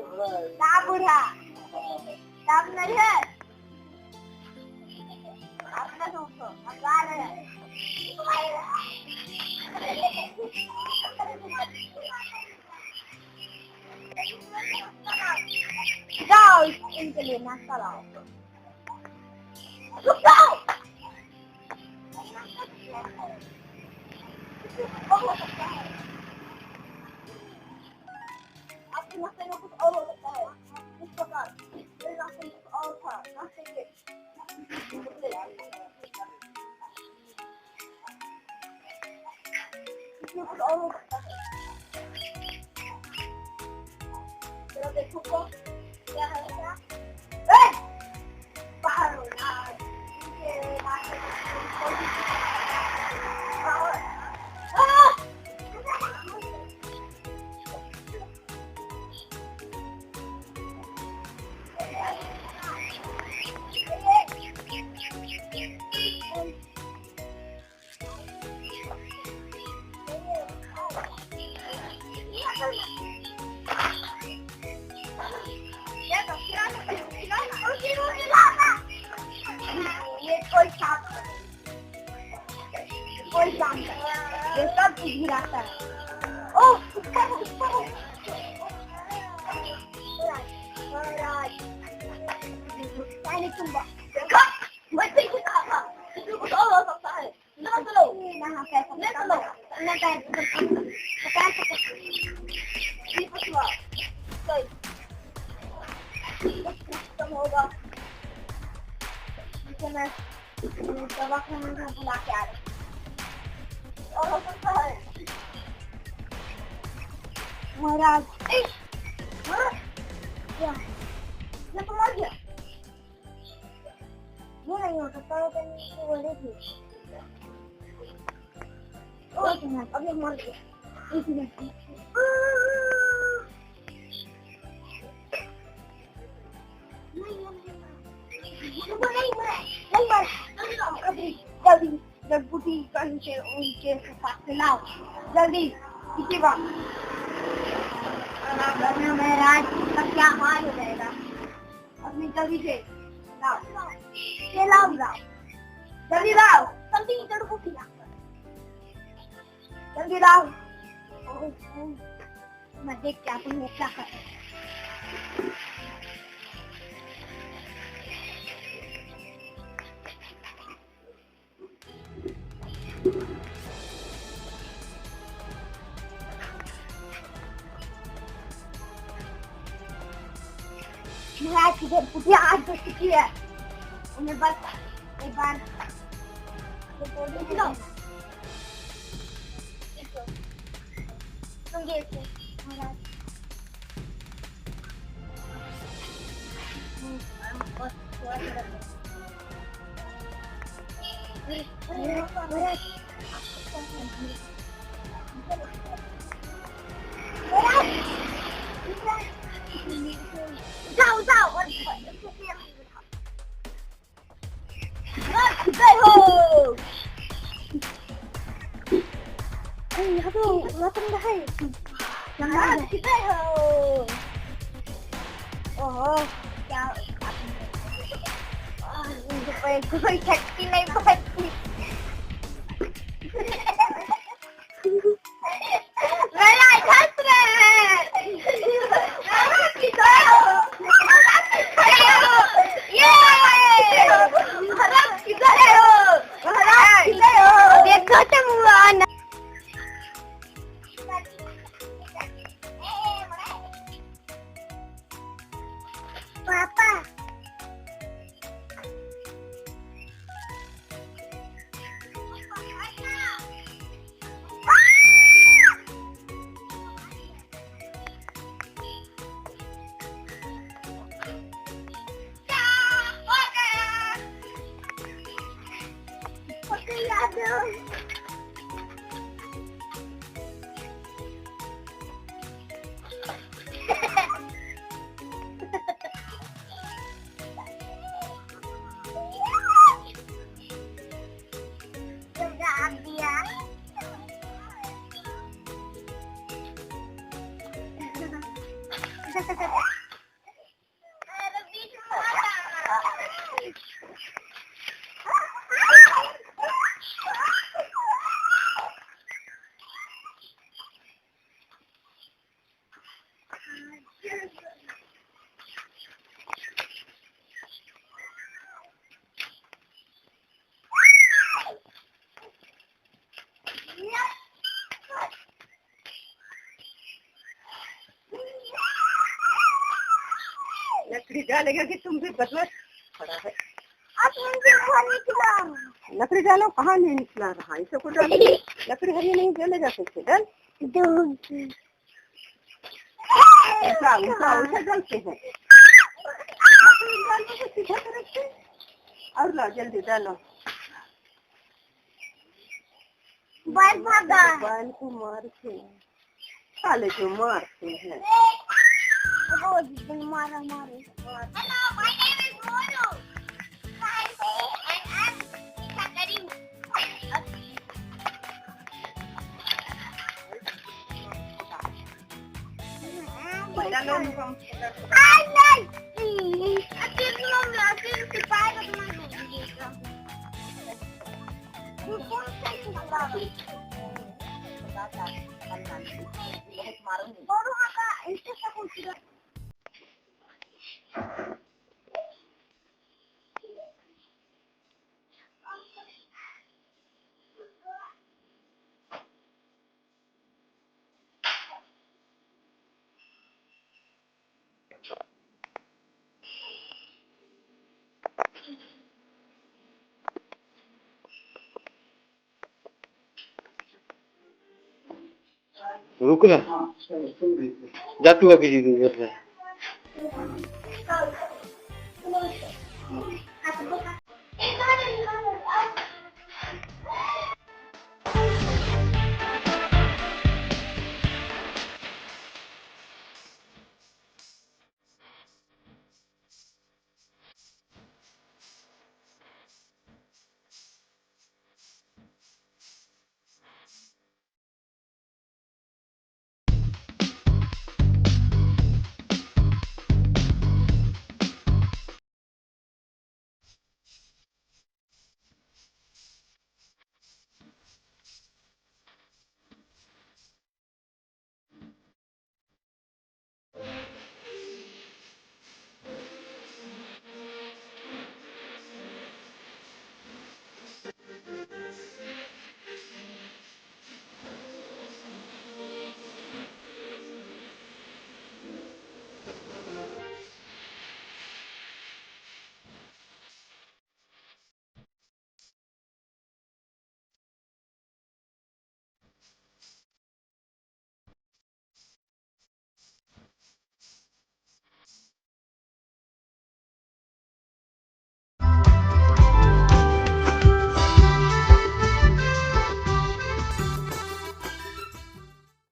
ना बुढ़ा तब नहीं है अपना सोचो हम जा रहे हैं जाओ इनके लिए नाश्ता लाओ रुक जाओ आपके नाश्ते में कुछ और हो सकता है इस प्रकार मेरे नाश्ते में कुछ और था नाश्ते के इसमें कुछ और हो सकता है जरा देखो तो क्या है क्या बाहर हो यार ये नाश्ते कोई काम ये सब कुछ गिराता है ओह कुछ और हो सकता है ना चलो ना चलो होगा मैं दवाखाने में बुला के आ रही और हो सकता है महाराज क्या ये तो मर गया वो नहीं हो सकता वो बोल रही थी अभी मर गया एक मिनट जल्दी जगबूटी कहीं से उनके पास से लाओ जल्दी किसी बात महाराज का क्या हाल हो जाएगा अपनी जल्दी से लाओ ये लाओ जल्दी लाओ जल्दी जड़बूटी जल्दी लाओ मैं देख क्या तुम क्या कर महाराज की जड़बूटी आज बज चुकी है उन्हें बस एक बार महाराज जाओ यहाँ तो रतन है किधर हो ओहो क्या कोई शक्ति नहीं पड़ती पापा Ha ha ha. जल्दी डालेगा कि तुम भी बदमाश खड़ा है। अब मुझे बाहर निकला। लकड़ी डालो, कहाँ नहीं निकला रहा, इसे को डालो। लकड़ी हरी नहीं जले जा सकते, डाल उल्टा उल्टा उल्टा डालते हैं। सीधा तरफ से और लो, जल्दी डालो। बैल भागा। बैल को मारते हैं, साले को मारते हैं। रोज दिन मारा मारे। Hello, my name is Mono. And I'm Sakarim. डालो I like. I didn't know that. I didn't survive with my movie. और वहाँ का इंटरेस्ट कुछ रुक ना, जा तू किसी दूर में।